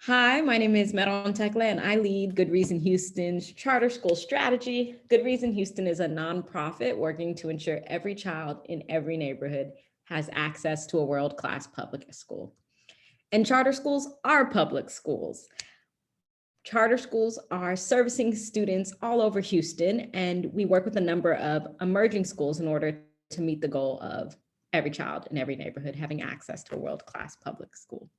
Hi, my name is Madeline Tekla, and I lead Good Reason Houston's charter school strategy. Good Reason Houston is a nonprofit working to ensure every child in every neighborhood has access to a world-class public school. And charter schools are public schools. Charter schools are servicing students all over Houston, and we work with a number of emerging schools in order to meet the goal of every child in every neighborhood having access to a world-class public school.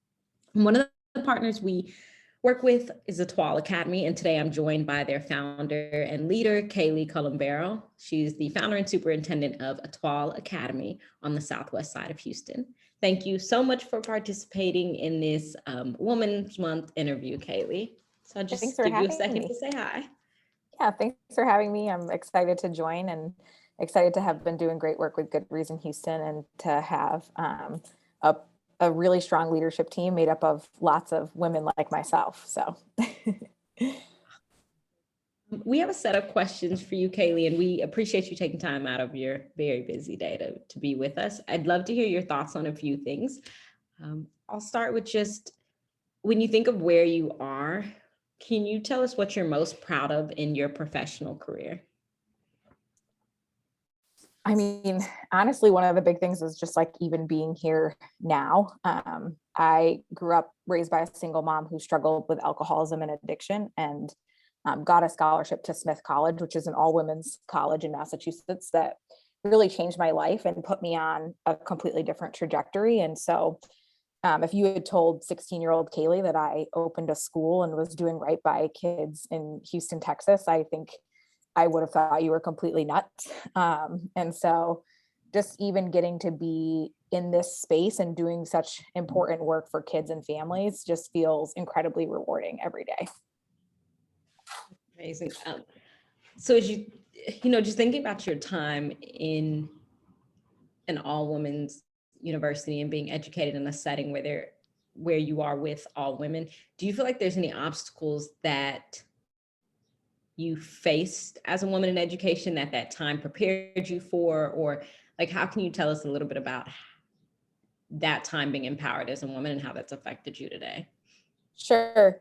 And one of the partners we work with is Etoile Academy, and today I'm joined by their founder and leader, Kayleigh Colombero. She's the founder and superintendent of Etoile Academy on the southwest side of Houston. Thank you so much for participating in this Women's Month interview, Kayleigh. So I'll Thanks just for give you a having second me. to say hi. Yeah, thanks for having me. I'm excited to join and excited to have been doing great work with Good Reason Houston and to have a, a really strong leadership team made up of lots of women like myself. So We have a set of questions for you, Kayleigh, and we appreciate you taking time out of your very busy day to be with us. I'd love to hear your thoughts on a few things. I'll start with just, when you think of where you are, can you tell us what you're most proud of in your professional career? I mean, honestly, one of the big things is just like even being here now. I grew up raised by a single mom who struggled with alcoholism and addiction and got a scholarship to Smith College, which is an all women's college in Massachusetts that really changed my life and put me on a completely different trajectory. And so if you had told 16-year-old Kayleigh that I opened a school and was doing right by kids in Houston, Texas, I think I would have thought you were completely nuts. And so just even getting to be in this space and doing such important work for kids and families just feels incredibly rewarding every day. Amazing. So as just thinking about your time in an all women's university and being educated in a setting where you are with all women, do you feel like there's any obstacles that you faced as a woman in education that time prepared you for, or like how can you tell us a little bit about that time being empowered as a woman and how that's affected you today? Sure.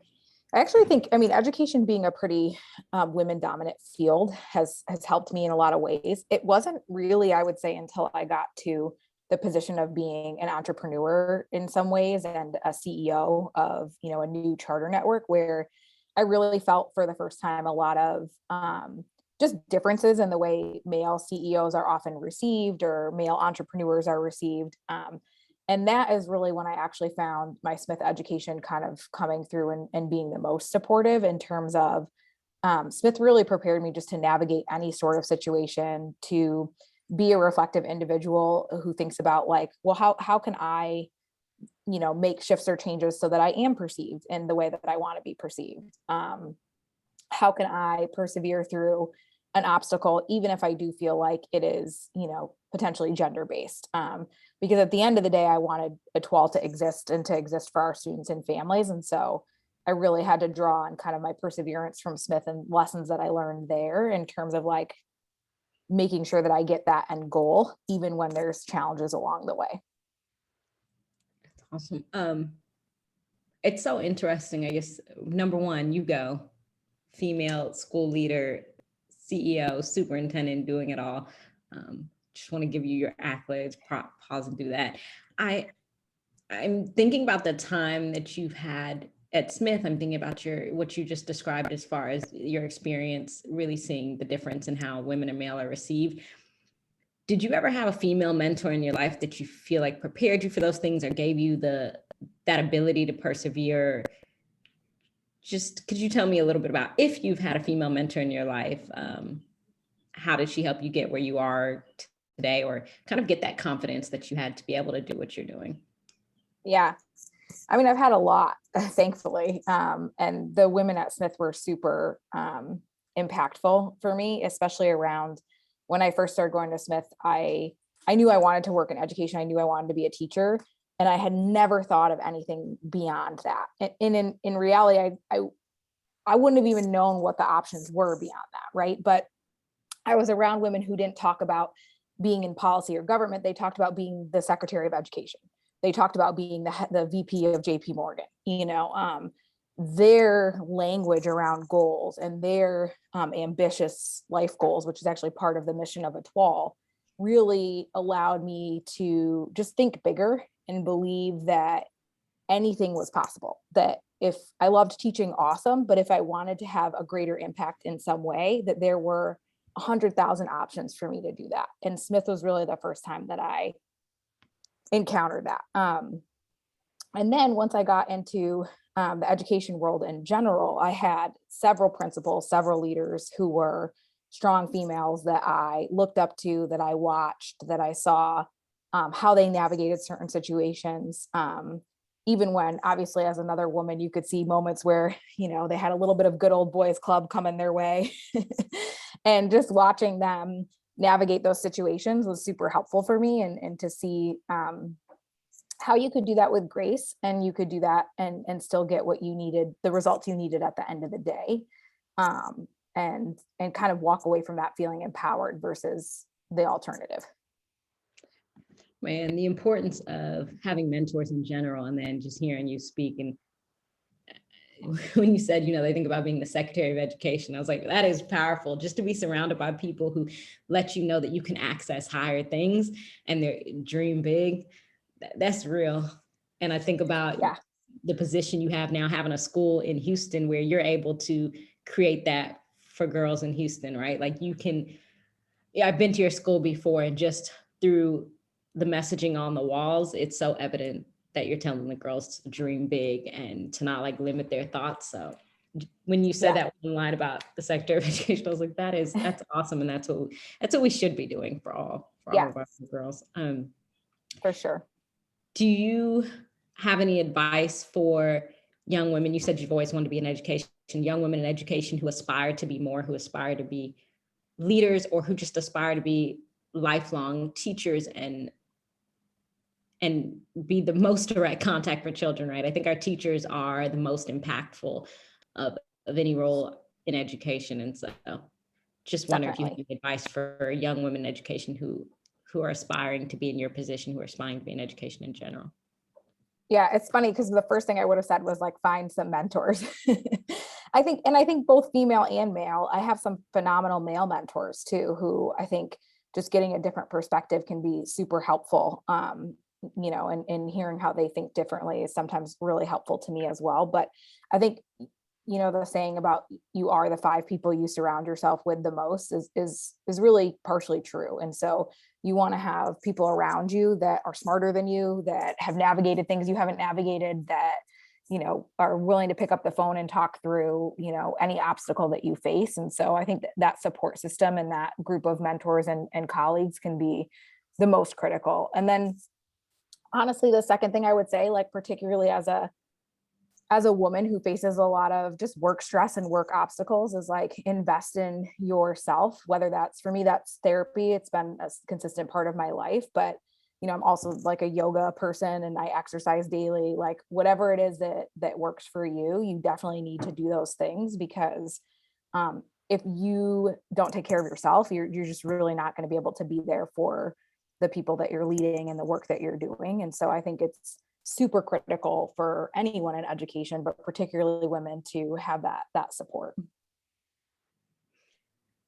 I actually think, I mean, education being a pretty women dominant field has helped me in a lot of ways. It wasn't really, I would say, until I got to the position of being an entrepreneur in some ways and a CEO of, a new charter network where I really felt for the first time a lot of just differences in the way male CEOs are often received or male entrepreneurs are received. And that is really when I actually found my Smith education kind of coming through and being the most supportive in terms of Smith really prepared me just to navigate any sort of situation, to be a reflective individual who thinks about like, well, how can I, make shifts or changes so that I am perceived in the way that I want to be perceived? How can I persevere through an obstacle, even if I do feel like it is, potentially gender-based? Because at the end of the day, I wanted Etoile to exist and to exist for our students and families. And so I really had to draw on kind of my perseverance from Smith and lessons that I learned there in terms of like making sure that I get that end goal, even when there's challenges along the way. That's awesome. It's so interesting. I guess, number one, you go, female school leader, CEO, superintendent, doing it all. Just want to give you your accolades, pause and do that. I'm thinking about the time that you've had at Smith. I'm thinking about what you just described as far as your experience, really seeing the difference in how women and male are received. Did you ever have a female mentor in your life that you feel like prepared you for those things or gave you that ability to persevere? Just could you tell me a little bit about, if you've had a female mentor in your life, how did she help you get where you are today, or kind of get that confidence that you had to be able to do what you're doing? Yeah. I mean, I've had a lot, thankfully. And the women at Smith were super impactful for me, especially around when I first started going to Smith. I knew I wanted to work in education. I knew I wanted to be a teacher, and I had never thought of anything beyond that. And in reality, I wouldn't have even known what the options were beyond that, right? But I was around women who didn't talk about being in policy or government. They talked about being the Secretary of Education, they talked about being the VP of JP Morgan, their language around goals and their ambitious life goals, which is actually part of the mission of Etoile, really allowed me to just think bigger and believe that anything was possible. That if I loved teaching, awesome, but if I wanted to have a greater impact in some way, that there were 100,000 options for me to do that. And Smith was really the first time that I encountered that. And then once I got into the education world in general, I had several principals, several leaders who were strong females that I looked up to, that I watched, that I saw how they navigated certain situations. Even when, obviously, as another woman, you could see moments where, they had a little bit of good old boys club coming their way. And just watching them navigate those situations was super helpful for me, and to see how you could do that with grace, and you could do that and still get what you needed, the results you needed at the end of the day. And kind of walk away from that feeling empowered versus the alternative. Man, the importance of having mentors in general, and then just hearing you speak. And when you said, they think about being the Secretary of Education, I was like, that is powerful, just to be surrounded by people who let you know that you can access higher things and they dream big. That's real. And I think about the position you have now, having a school in Houston where you're able to create that for girls in Houston, right? Like I've been to your school before, and just through the messaging on the walls, it's so evident that you're telling the girls to dream big and to not limit their thoughts. So when you said that one line about the Secretary of Education, I was like, that's awesome. And that's what we should be doing for all of our girls. For sure. Do you have any advice for young women? You said you've always wanted to be in education, young women in education who aspire to be more, who aspire to be leaders, or who just aspire to be lifelong teachers and be the most direct contact for children, right? I think our teachers are the most impactful of any role in education. And so just wonder if you have any advice for young women in education who are aspiring to be in your position, who are aspiring to be in education in general. Yeah, it's funny because the first thing I would have said was find some mentors. I think both female and male, I have some phenomenal male mentors too, who I think just getting a different perspective can be super helpful. And hearing how they think differently is sometimes really helpful to me as well. But I think, the saying about you are the 5 people you surround yourself with the most is really partially true. And so you want to have people around you that are smarter than you, that have navigated things you haven't navigated, that, are willing to pick up the phone and talk through, any obstacle that you face. And so I think that support system and that group of mentors and colleagues can be the most critical. And then honestly, the second thing I would say, particularly as a woman who faces a lot of just work stress and work obstacles, is invest in yourself. Whether that's, for me, that's therapy. It's been a consistent part of my life, but I'm also a yoga person and I exercise daily. Whatever it is that works for you, you definitely need to do those things, because if you don't take care of yourself, you're just really not going to be able to be there for the people that you're leading and the work that you're doing. And so I think it's super critical for anyone in education, but particularly women, to have that support.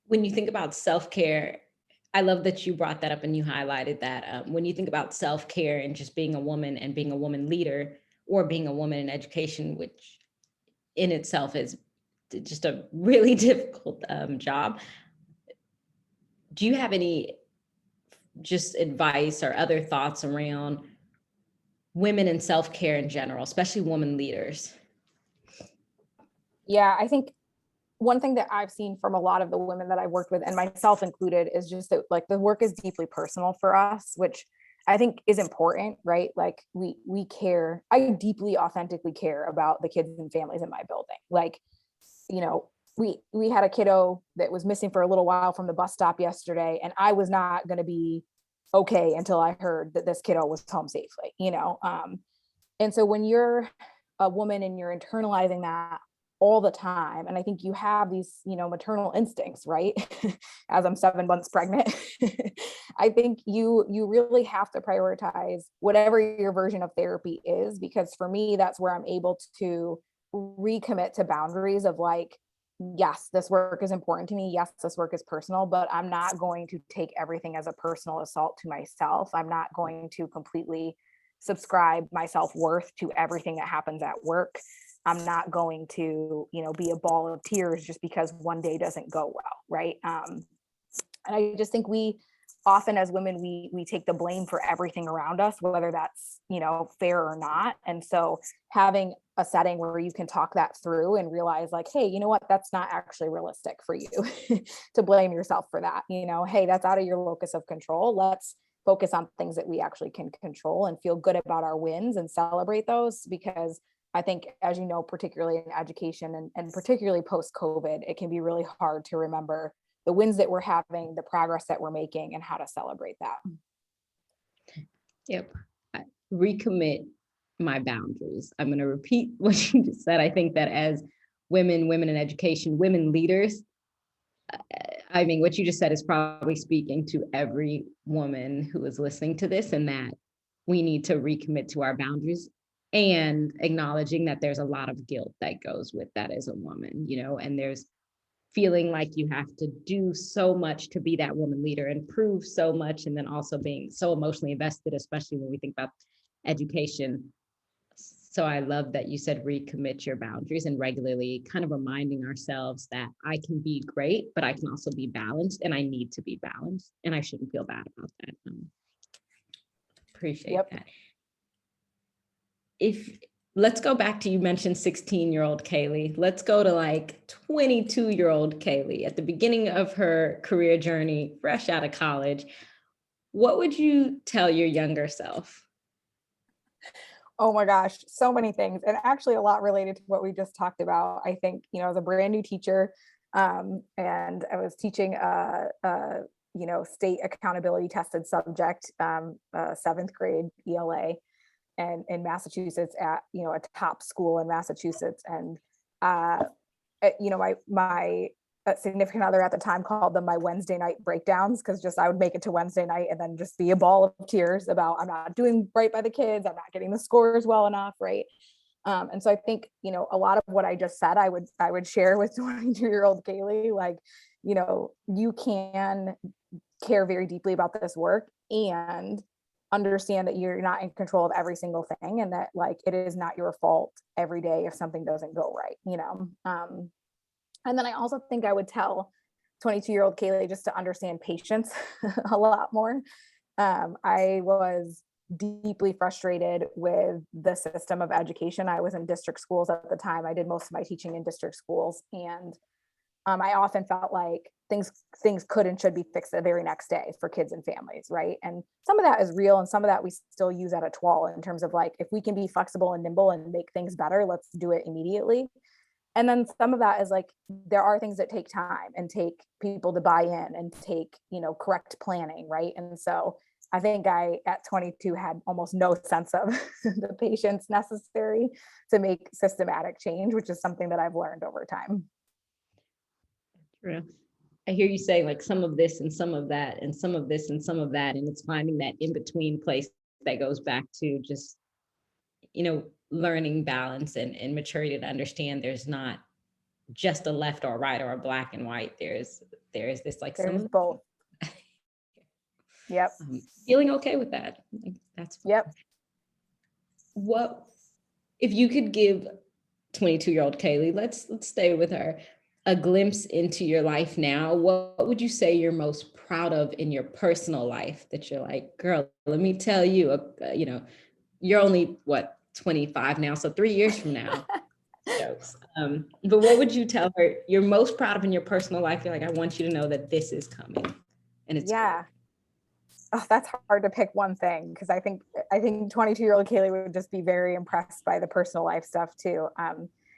When you think about self-care, I love that you brought that up and you highlighted that. When you think about self-care and just being a woman and being a woman leader, or being a woman in education, which in itself is just a really difficult job, do you have any just advice or other thoughts around women and self-care in general, especially women leaders? Yeah, I think one thing that I've seen from a lot of the women that I've worked with, and myself included, is just that the work is deeply personal for us, which I think is important, right? We care. I deeply, authentically care about the kids and families in my building. We had a kiddo that was missing for a little while from the bus stop yesterday, and I was not going to be okay until I heard that this kiddo was home safely, and so when you're a woman and you're internalizing that all the time, and I think you have these, maternal instincts, right? As I'm 7 months pregnant, I think you really have to prioritize whatever your version of therapy is, because for me, that's where I'm able to recommit to boundaries of like, yes, this work is important to me. Yes, this work is personal, but I'm not going to take everything as a personal assault to myself. I'm not going to completely subscribe my self-worth to everything that happens at work. I'm not going to, be a ball of tears just because one day doesn't go well, right? And I just think we often as women, we take the blame for everything around us, whether that's, fair or not. And so having a setting where you can talk that through and realize like, hey, you know what, that's not actually realistic for you to blame yourself for that. Hey, that's out of your locus of control. Let's focus on things that we actually can control and feel good about our wins and celebrate those, because I think, as you know, particularly in education and particularly post-COVID, it can be really hard to remember the wins that we're having, the progress that we're making, and how to celebrate that. Yep. Recommit my boundaries. I'm going to repeat what you just said. I think that as women in education, women leaders, I mean, what you just said is probably speaking to every woman who is listening to this, and that we need to recommit to our boundaries, and acknowledging that there's a lot of guilt that goes with that as a woman, and there's feeling like you have to do so much to be that woman leader and prove so much, and then also being so emotionally invested, especially when we think about education. So I love that you said recommit your boundaries, and regularly kind of reminding ourselves that I can be great, but I can also be balanced, and I need to be balanced, and I shouldn't feel bad about that. Appreciate that. Let's go back to, you mentioned 16-year-old Kayleigh. Let's go to like 22-year-old Kayleigh at the beginning of her career journey, fresh out of college. What would you tell your younger self? Oh my gosh, so many things. And actually a lot related to what we just talked about. I think, as a brand new teacher, and I was teaching state accountability tested subject, 7th grade ELA, and in Massachusetts at, a top school in Massachusetts. And, my significant other at the time called them my Wednesday night breakdowns, because just I would make it to Wednesday night and then just be a ball of tears about I'm not doing right by the kids, I'm not getting the scores well enough, right? And so I think, a lot of what I just said, I would share with 22-year-old Kayleigh, like, you can care very deeply about this work and understand that you're not in control of every single thing, and that like it is not your fault every day if something doesn't go right. And then I also think I would tell 22-year-old Kayleigh just to understand patience a lot more. I was deeply frustrated with the system of education. I was in district schools at the time. I did most of my teaching in district schools, and I often felt like things could and should be fixed the very next day for kids and families, right? And some of that is real, and some of that we still use at Etoile in terms of like, if we can be flexible and nimble and make things better, let's do it immediately. And then some of that is like, there are things that take time and take people to buy in and take, correct planning, right? And so I think I, at 22, had almost no sense of the patience necessary to make systematic change, which is something that I've learned over time. True. I hear you say like some of this and some of that and some of this and some of that, and it's finding that in between place that goes back to just, learning balance and maturity to understand there's not just a left or a right or a black and white. There's this like there's both. Yep. Feeling okay with that. That's fine. Yep. What if you could give 22-year-old Kayleigh, let's stay with her, a glimpse into your life now? What would you say you're most proud of in your personal life that you're like, girl, let me tell you, you're only 25 now, so 3 years from now. Jokes. But what would you tell her you're most proud of in your personal life? You're like, I want you to know that this is coming, and it's yeah. Oh, that's hard to pick one thing, because I think 22-year-old Kayleigh would just be very impressed by the personal life stuff too.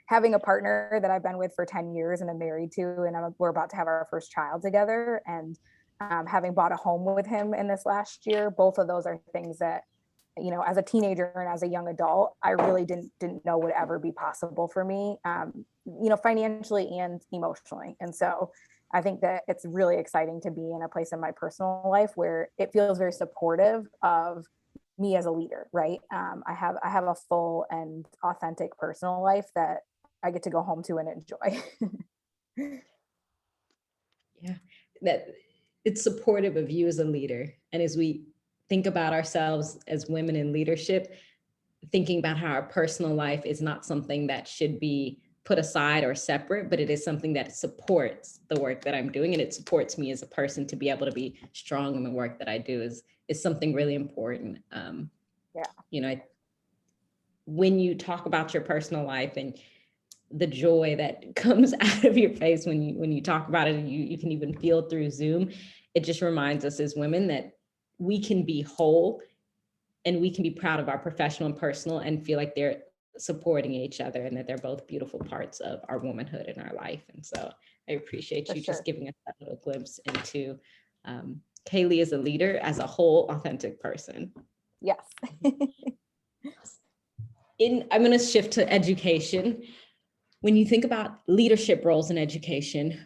Having a partner that I've been with for 10 years and I'm married to, and we're about to have our first child together, and having bought a home with him in this last year, both of those are things that, as a teenager and as a young adult, I really didn't know would ever be possible for me, financially and emotionally. And so I think that it's really exciting to be in a place in my personal life where it feels very supportive of me as a leader, right? I have a full and authentic personal life that I get to go home to and enjoy. Yeah, that it's supportive of you as a leader. And as we think about ourselves as women in leadership, thinking about how our personal life is not something that should be put aside or separate, but it is something that supports the work that I'm doing, and it supports me as a person to be able to be strong in the work that I do is something really important. Yeah. You know, when you talk about your personal life and the joy that comes out of your face when you talk about it, and you can even feel through Zoom, it just reminds us as women that we can be whole and we can be proud of our professional and personal and feel like they're supporting each other and that they're both beautiful parts of our womanhood in our life. And so I appreciate For you sure. just giving us that little glimpse into Kayleigh as a leader, as a whole authentic person. Yes. I'm going to shift to education. When you think about leadership roles in education,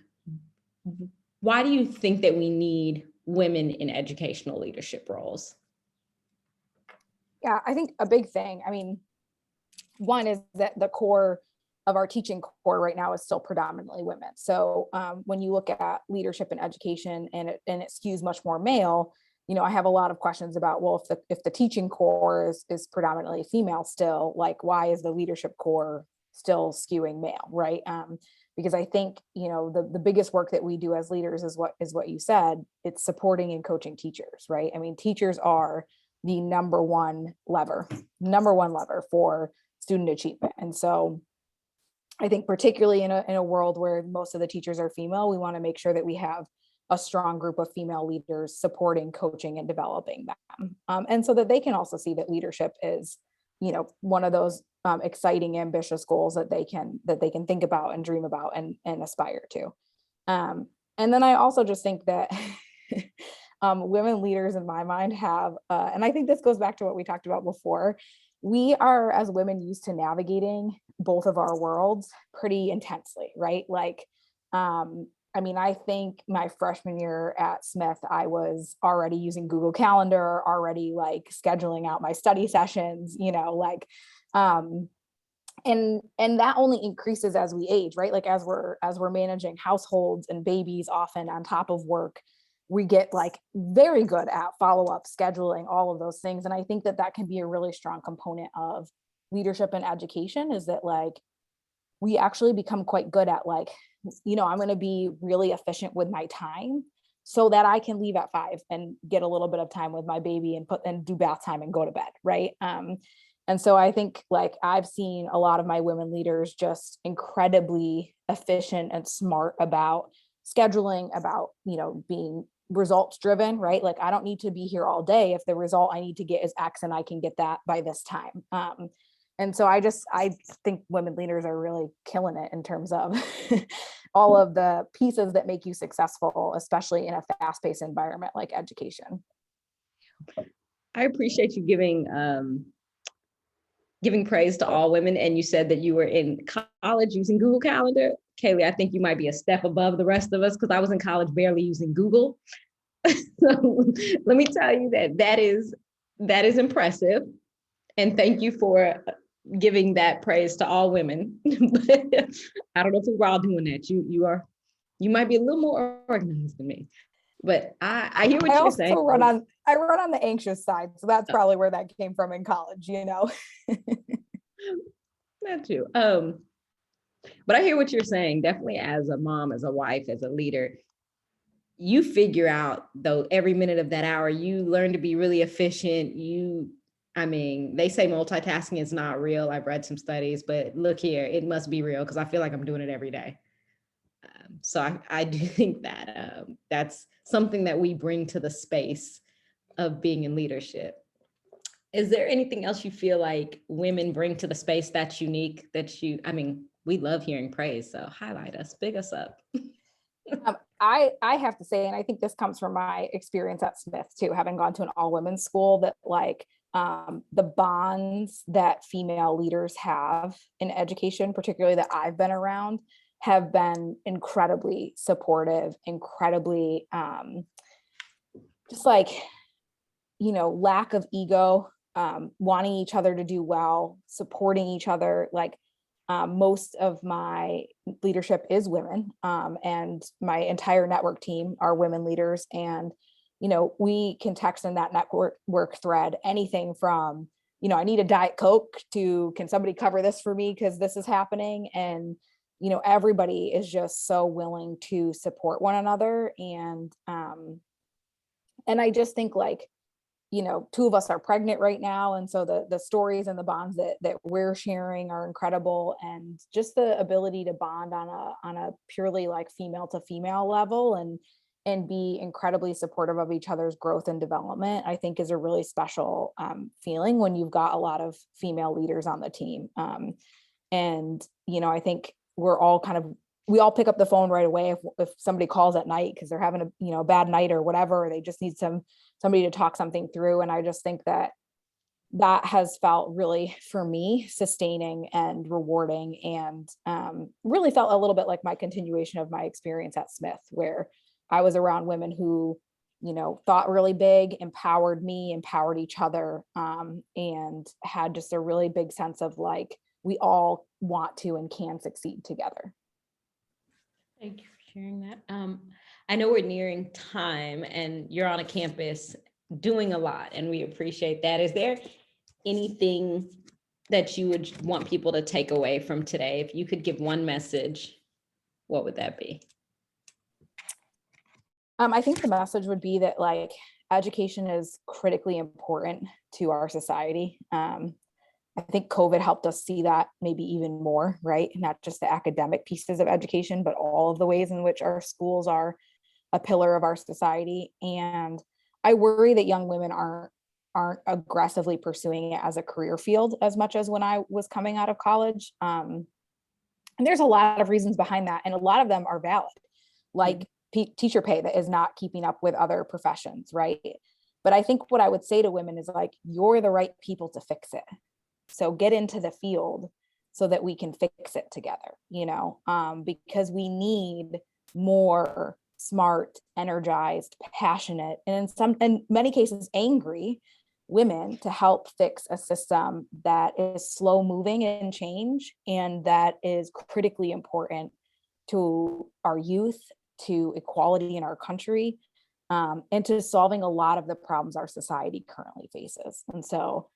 why do you think that we need women in educational leadership roles? Yeah, I think a big thing, I mean, one is that the core of our teaching core right now is still predominantly women. So when you look at leadership and education and it skews much more male, you know, I have a lot of questions about, well, if the teaching core is predominantly female still, like, why is the leadership core still skewing male, right? Because I think, you know, the biggest work that we do as leaders is what you said, it's supporting and coaching teachers, right? I mean, teachers are the number one lever for student achievement. And so I think particularly in a world where most of the teachers are female, we want to make sure that we have a strong group of female leaders supporting, coaching, and developing them. And so that they can also see that leadership is, you know, one of those exciting, ambitious goals that they can think about and dream about and aspire to. And then I also just think that women leaders in my mind have, and I think this goes back to what we talked about before, we are as women used to navigating both of our worlds pretty intensely, right? Like, I mean, I think my freshman year at Smith, I was already using Google Calendar, already like scheduling out my study sessions, you know, like, and that only increases as we age, right? Like as we're managing households and babies often on top of work, we get like very good at follow-up scheduling, all of those things. And I think that can be a really strong component of leadership and education, is that like we actually become quite good at like, you know, I'm going to be really efficient with my time so that I can leave at 5 and get a little bit of time with my baby and do bath time and go to bed, right? And so I think like I've seen a lot of my women leaders just incredibly efficient and smart about scheduling, about, you know, being results driven, right? Like I don't need to be here all day if the result I need to get is X and I can get that by this time. And so I think women leaders are really killing it in terms of all of the pieces that make you successful, especially in a fast-paced environment like education. I appreciate you giving praise to all women. And you said that you were in college using Google Calendar. Kayleigh, I think you might be a step above the rest of us because I was in college barely using Google. So let me tell you that is impressive. And thank you for giving that praise to all women. I don't know if we're all doing that. You might be a little more organized than me. But I hear what you're saying. I run on the anxious side, so that's probably where that came from in college, you know. Not too. But I hear what you're saying. Definitely, as a mom, as a wife, as a leader, you figure out though every minute of that hour, you learn to be really efficient. I mean, they say multitasking is not real. I've read some studies, but look here, it must be real because I feel like I'm doing it every day. So I do think that that's something that we bring to the space of being in leadership. Is there anything else you feel like women bring to the space that's unique I mean, we love hearing praise, so highlight us, big us up. I have to say, and I think this comes from my experience at Smith too, having gone to an all women's school, that like the bonds that female leaders have in education, particularly that I've been around, have been incredibly supportive, incredibly just like, lack of ego, wanting each other to do well, supporting each other. Like most of my leadership is women, and my entire network team are women leaders. And, we can text in that network thread anything from, I need a Diet Coke to, can somebody cover this for me because this is happening? And, everybody is just so willing to support one another. And I just think like, two of us are pregnant right now. And so the stories and the bonds that we're sharing are incredible. And just the ability to bond on a purely like female to female level and be incredibly supportive of each other's growth and development, I think is a really special feeling when you've got a lot of female leaders on the team. And, I think we all pick up the phone right away if somebody calls at night because they're having a bad night or whatever, or they just need somebody to talk something through. And I just think that has felt really, for me, sustaining and rewarding, and really felt a little bit like my continuation of my experience at Smith, where I was around women who, thought really big, empowered me, empowered each other, and had just a really big sense of like, we all want to and can succeed together. Thank you for sharing that. I know we're nearing time and you're on a campus doing a lot, and we appreciate that. Is there anything that you would want people to take away from today? If you could give one message, what would that be? I think the message would be that like education is critically important to our society. I think COVID helped us see that maybe even more, right? Not just the academic pieces of education, but all of the ways in which our schools are a pillar of our society. And I worry that young women aren't aggressively pursuing it as a career field as much as when I was coming out of college. And there's a lot of reasons behind that, and a lot of them are valid, like teacher pay that is not keeping up with other professions, right? But I think what I would say to women is like, you're the right people to fix it. So get into the field so that we can fix it together, because we need more smart, energized, passionate, and in many cases, angry women to help fix a system that is slow moving in change and that is critically important to our youth, to equality in our country, and to solving a lot of the problems our society currently faces. And so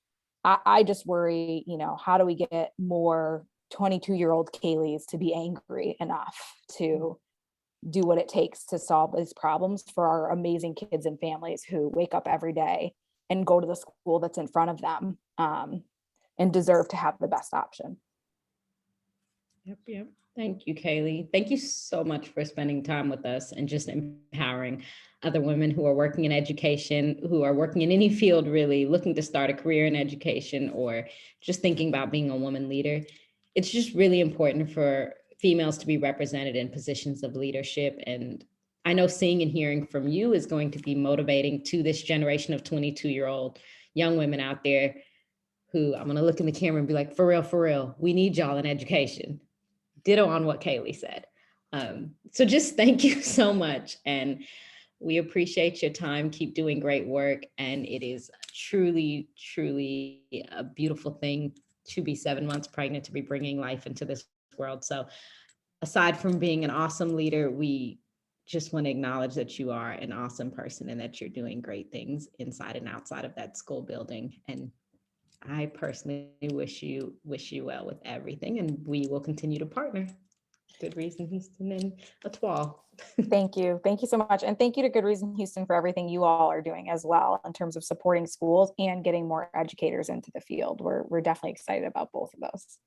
I just worry, how do we get more 22-year-old Kayleighs to be angry enough to do what it takes to solve these problems for our amazing kids and families who wake up every day and go to the school that's in front of them, and deserve to have the best option. Yep. Thank you, Kayleigh. Thank you so much for spending time with us and just empowering other women who are working in education, who are working in any field, really looking to start a career in education or just thinking about being a woman leader. It's just really important for females to be represented in positions of leadership. And I know seeing and hearing from you is going to be motivating to this generation of 22-year-old young women out there who, I'm going to look in the camera and be like, for real, we need y'all in education. Ditto on what Kayleigh said. So just thank you so much. And we appreciate your time. Keep doing great work. And it is truly, truly a beautiful thing to be 7 months pregnant, to be bringing life into this world. So aside from being an awesome leader, we just want to acknowledge that you are an awesome person and that you're doing great things inside and outside of that school building. And I personally wish you well with everything, and we will continue to partner. Good Reason Houston and Etoile. Thank you so much, and thank you to Good Reason Houston for everything you all are doing as well in terms of supporting schools and getting more educators into the field. We're definitely excited about both of those.